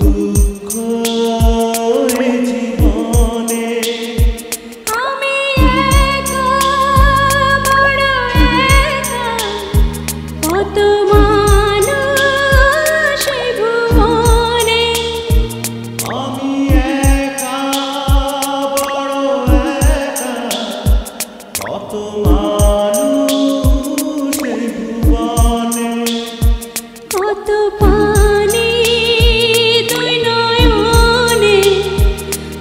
দুঃখ এ জীবনে আমি একা বড় একা কত মানুষ এই ভুবনে আমি একা বড় একা কত মানুষ এই ভুবনে কত পানি দুই নয়নে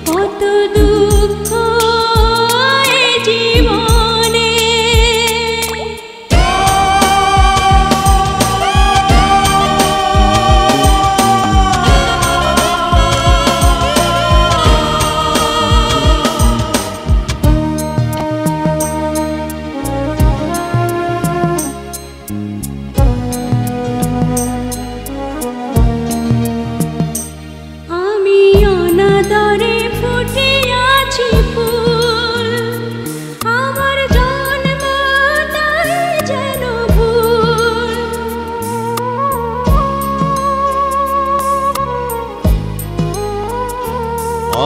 কত দুঃখ এই জীবনে আমি অনাদরে ফুটিয়াছি ফুল আমার জন্মটাই যেন ভুল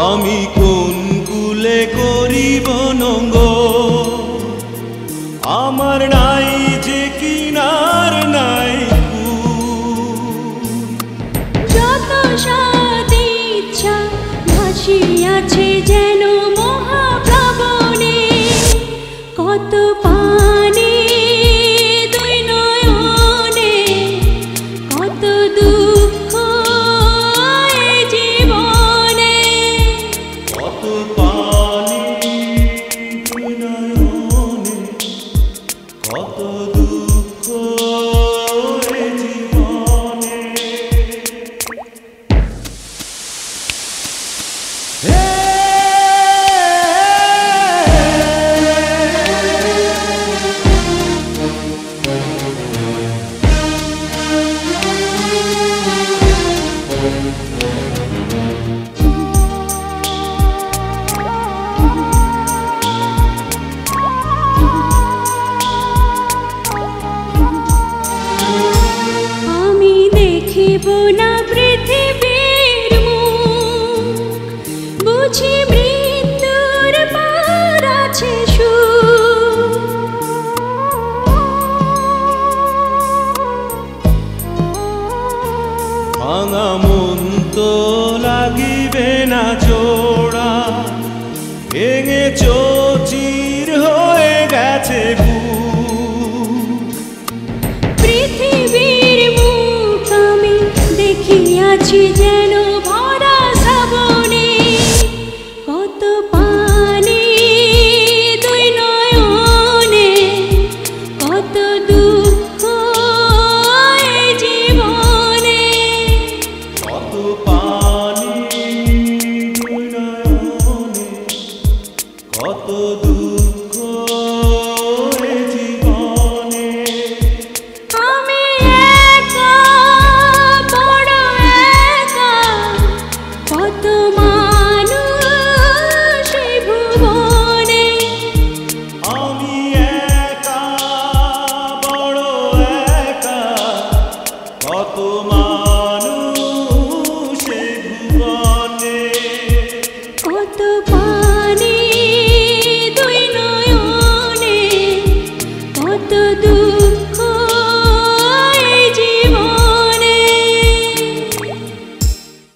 আমি কোন কুলে করিব নঙ্গ আমার নাই যে কিনার নাই যত সৎ ইচ্ছা ভাসিয়াছে যেন মহাপ্লাবনে কত পানি দুই নয়নে কত দুঃখ এই জীবনে কত পানি দুই নয়নে কত দুঃখ এ জীবনে আমি দেখিব না পৃথিবীর মুখ বুঝি মৃত্যুর পার আছে সুখ ভাঙা মন তো লাগিবে না জোড়া ভেঙে চৌচির হয়ে গেছে বুক পৃথিবীর মুখ আমি দেখিয়াছি যেন